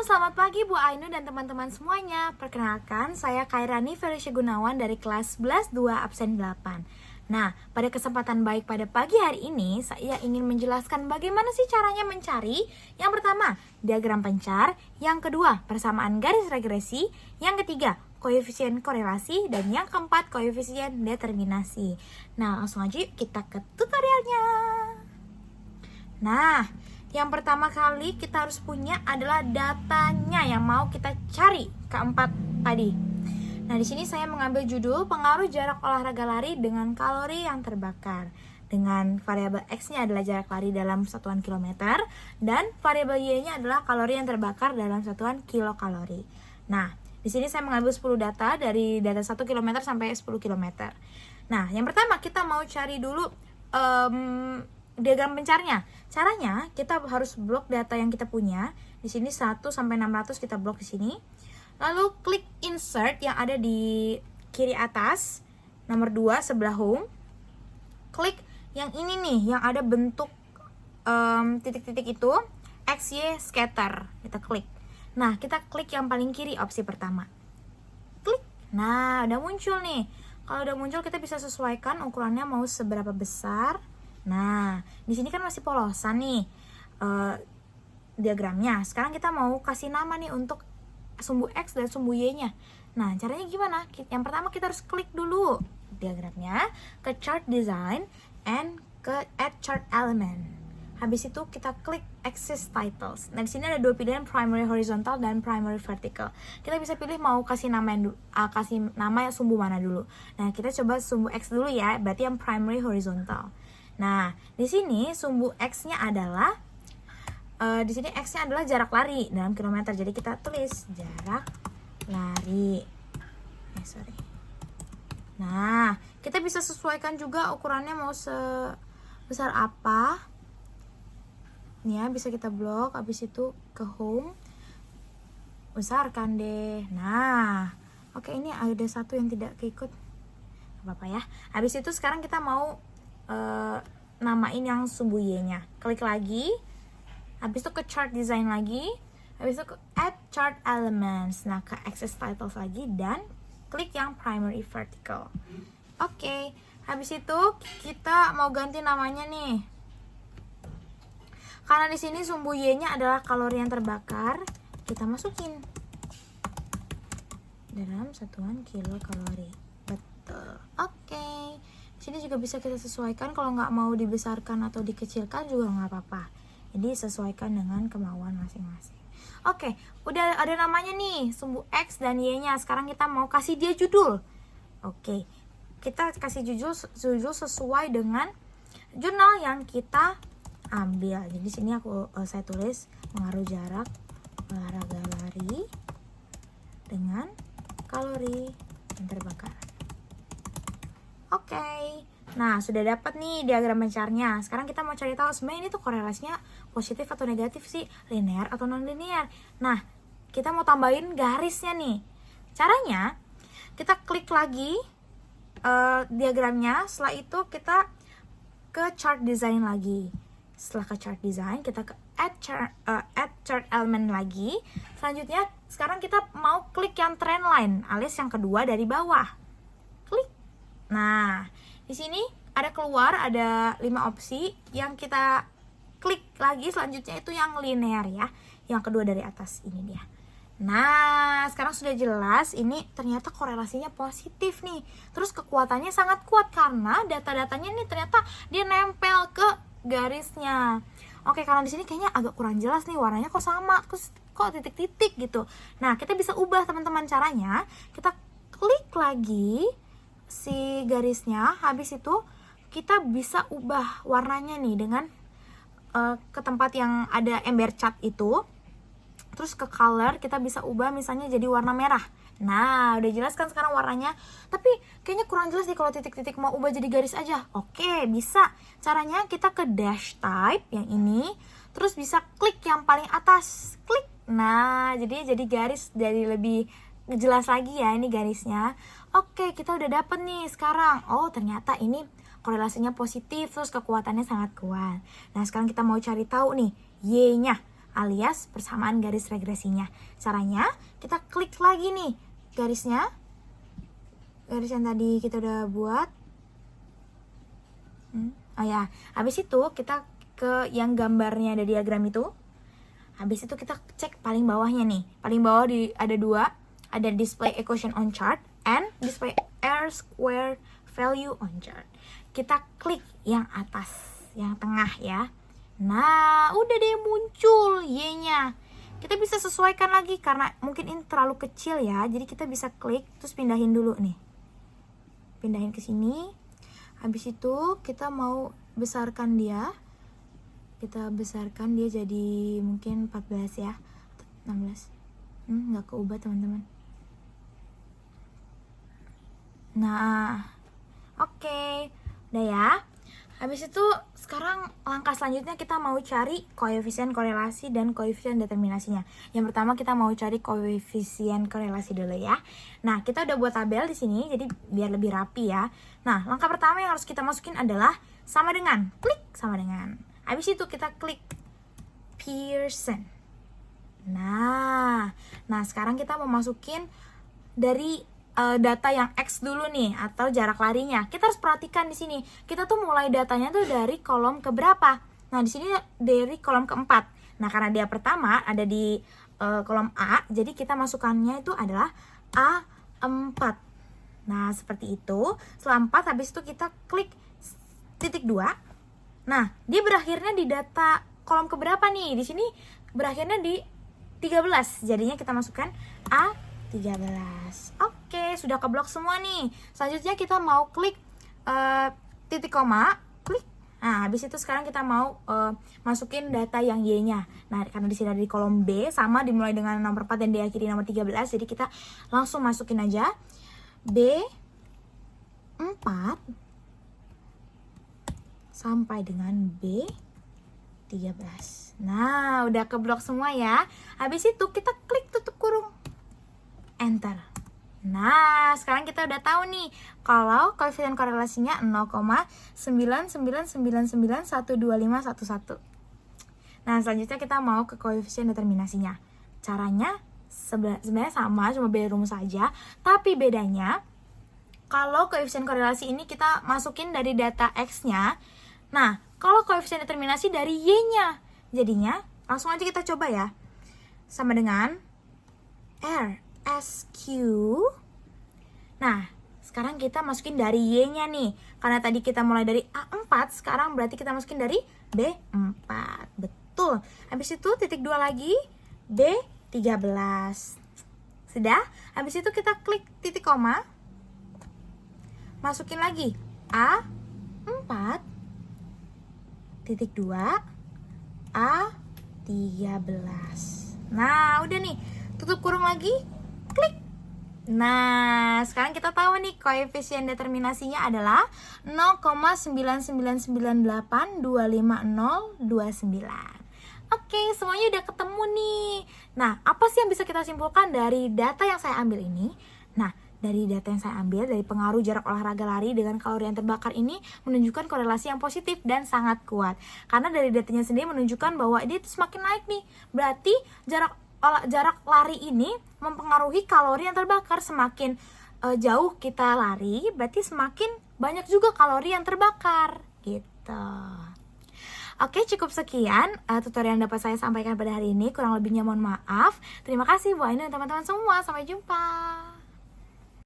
Selamat pagi Bu Ainu dan teman-teman semuanya. Perkenalkan, saya Kairani Felicia Gunawan dari kelas 11 2 absen 8. Nah, pada kesempatan baik pada pagi hari ini, saya ingin menjelaskan bagaimana sih caranya mencari. Yang pertama, diagram pencar. Yang kedua, persamaan garis regresi. Yang ketiga, koefisien korelasi. Dan yang keempat, koefisien determinasi. Nah, langsung aja yuk kita ke tutorialnya. Nah, yang pertama kali kita harus punya adalah datanya yang mau kita cari, keempat tadi. Nah, di sini saya mengambil judul pengaruh jarak olahraga lari dengan kalori yang terbakar. Dengan variabel X-nya adalah jarak lari dalam satuan kilometer dan variabel Y-nya adalah kalori yang terbakar dalam satuan kilokalori. Nah, di sini saya mengambil 10 data dari data 1 km sampai 10 km. Nah, yang pertama kita mau cari dulu diagram pencarnya. Caranya kita harus blok data yang kita punya. Di sini 1 sampai 600 kita blok di sini. Lalu klik insert yang ada di kiri atas, nomor 2 sebelah home. Klik yang ini nih, yang ada bentuk titik-titik itu, XY scatter. Kita klik. Nah, kita klik yang paling kiri, opsi pertama. Klik. Nah, udah muncul nih. Kalau udah muncul kita bisa sesuaikan ukurannya mau seberapa besar. Nah, di sini kan masih polosan nih diagramnya. Sekarang kita mau kasih nama nih untuk sumbu X dan sumbu Y-nya. Nah, caranya gimana? Yang pertama kita harus klik dulu diagramnya, ke chart design, and ke add chart element. Habis itu kita klik axis titles. Nah, di sini ada dua pilihan, primary horizontal dan primary vertical. Kita bisa pilih mau kasih nama yang sumbu mana dulu. Nah, kita coba sumbu X dulu ya, berarti yang primary horizontal. Nah, di sini sumbu X-nya adalah di sini X-nya adalah jarak lari dalam kilometer. Jadi kita tulis jarak lari. Nah, kita bisa sesuaikan juga ukurannya mau sebesar apa. Nih ya, bisa kita blok, habis itu ke home. Besarkan deh. Nah, oke, ini ada satu yang tidak keikut. Apa-apa ya. Habis itu sekarang kita mau namain yang sumbu Y-nya. Klik lagi. Habis itu ke chart design lagi. Habis itu ke add chart elements. Nah, ke access titles lagi dan klik yang primary vertical. Oke. Habis itu kita mau ganti namanya nih. Karena di sini sumbu Y-nya adalah kalori yang terbakar, kita masukin dalam satuan kilokalori. Betul. Oke. Sini juga bisa kita sesuaikan, kalau nggak mau dibesarkan atau dikecilkan juga nggak apa-apa. Jadi sesuaikan dengan kemauan masing-masing. Oke, udah ada namanya nih, sumbu X dan Y-nya. Sekarang kita mau kasih dia judul. Oke, kita kasih judul sesuai dengan jurnal yang kita ambil. Jadi sini saya tulis pengaruh jarak olahraga lari dengan kalori yang terbakar. Oke. Nah, sudah dapat nih diagram pencarnya. Sekarang kita mau cari tahu sebenarnya ini tuh korelasinya positif atau negatif sih, linear atau non linear. Nah, kita mau tambahin garisnya nih. Caranya kita klik lagi diagramnya. Setelah itu kita ke chart design lagi. Setelah ke chart design, kita ke add chart element lagi. Selanjutnya, sekarang kita mau klik yang trend line, alias yang kedua dari bawah. Klik. Nah, di sini ada 5 opsi yang kita klik lagi. Selanjutnya itu yang linear ya, yang kedua dari atas ini dia. Nah, sekarang sudah jelas ini ternyata korelasinya positif nih. Terus kekuatannya sangat kuat karena data-datanya nih ternyata dia nempel ke garisnya. Oke, karena di sini kayaknya agak kurang jelas nih, warnanya kok sama, kok titik-titik gitu. Nah, kita bisa ubah teman-teman caranya. Kita klik lagi si garisnya, habis itu kita bisa ubah warnanya nih dengan ke tempat yang ada ember cat itu. Terus ke color kita bisa ubah misalnya jadi warna merah. Nah, udah jelas kan sekarang warnanya. Tapi kayaknya kurang jelas nih kalau titik-titik mau ubah jadi garis aja. Oke, bisa. Caranya kita ke dash type yang ini. Terus bisa klik yang paling atas. Klik. Nah, jadi garis, jadi lebih jelas lagi ya ini garisnya. Oke, kita udah dapet nih sekarang. Oh, ternyata ini korelasinya positif, terus kekuatannya sangat kuat. Nah, sekarang kita mau cari tahu nih Y-nya. alias persamaan garis regresinya. Caranya kita klik lagi nih garisnya, garis yang tadi kita udah buat. Oh ya, habis itu kita ke yang gambarnya ada diagram itu. Habis itu kita cek paling bawahnya nih. Paling bawah ada dua, ada display equation on chart and display R square value on chart. Kita klik yang atas, yang tengah ya. Nah, udah deh muncul Y-nya. Kita bisa sesuaikan lagi karena mungkin ini terlalu kecil ya. Jadi kita bisa klik terus pindahin dulu nih. Pindahin ke sini. Habis itu kita mau besarkan dia. Kita besarkan dia jadi mungkin 14 ya. 16. Nggak keubah teman-teman. Nah, oke. Udah ya. Habis itu sekarang langkah selanjutnya kita mau cari koefisien korelasi dan koefisien determinasinya. Yang pertama kita mau cari koefisien korelasi dulu ya. Nah, kita udah buat tabel di sini jadi biar lebih rapi ya. Nah, langkah pertama yang harus kita masukin adalah sama dengan, klik sama dengan. Habis itu kita klik Pearson. Nah sekarang kita mau masukin dari data yang X dulu nih atau jarak larinya. Kita harus perhatikan di sini. Kita tuh mulai datanya tuh dari kolom keberapa? Nah, di sini dari kolom keempat. Nah, karena dia pertama ada di kolom A, jadi kita masukannya itu adalah A4. Nah, seperti itu. Setelah 4 habis itu kita klik titik 2. Nah, dia berakhirnya di data kolom keberapa nih? Di sini berakhirnya di 13. Jadinya kita masukkan A13. Oke, sudah keblok semua nih. Selanjutnya kita mau klik titik koma, klik. Nah, habis itu sekarang kita mau masukin data yang Y-nya. Nah, karena di sini ada di kolom B, sama dimulai dengan nomor 4 dan diakhiri nomor 13, jadi kita langsung masukin aja B4 sampai dengan B13. Nah, udah keblok semua ya. Habis itu kita klik tutup kurung. Enter. Nah, sekarang kita udah tahu nih kalau koefisien korelasinya 0,999991251. Nah, selanjutnya kita mau ke koefisien determinasinya. Caranya sebenarnya sama, cuma beda rumus saja. Tapi bedanya, kalau koefisien korelasi ini kita masukin dari data X-nya. Nah, kalau koefisien determinasi dari Y-nya. Jadinya, langsung aja kita coba ya. Sama dengan RSQ. Nah, sekarang kita masukin dari Y-nya nih. Karena tadi kita mulai dari A4, sekarang berarti kita masukin dari B4. Betul. Habis itu titik 2 lagi, B13. Sudah? Habis itu kita klik titik koma. Masukin lagi A4, titik 2, A13. Nah, udah nih. Tutup kurung lagi, klik. Nah, sekarang kita tahu nih koefisien determinasinya adalah 0,999825029. Oke, semuanya udah ketemu nih. Nah, apa sih yang bisa kita simpulkan dari data yang saya ambil ini? Nah, dari data yang saya ambil, dari pengaruh jarak olahraga lari dengan kalori yang terbakar ini menunjukkan korelasi yang positif dan sangat kuat. Karena dari datanya sendiri menunjukkan bahwa dia semakin naik nih. Berarti jarak lari ini mempengaruhi kalori yang terbakar. Semakin jauh kita lari, berarti semakin banyak juga kalori yang terbakar. Gitu. Oke, cukup sekian tutorial yang dapat saya sampaikan pada hari ini. Kurang lebihnya mohon maaf. Terima kasih Bu Ainun dan teman-teman semua. Sampai jumpa.